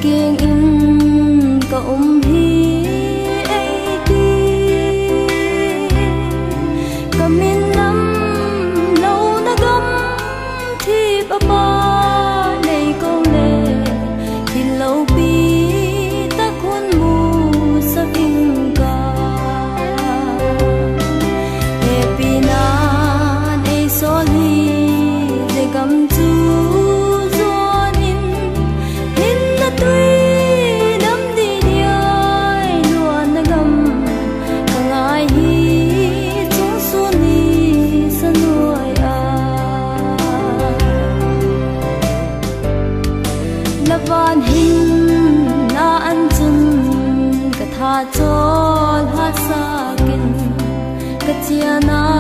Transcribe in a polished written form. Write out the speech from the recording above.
kiêng in cộng hi ấy đi cầm in lắm lâu đã gấm thì ba này câu lệ thì lâu bi ta khuôn mù sắc in ca happy na này xóa hi để cầm chú van hình na an chun ka tha chol ha sa kin ka chia na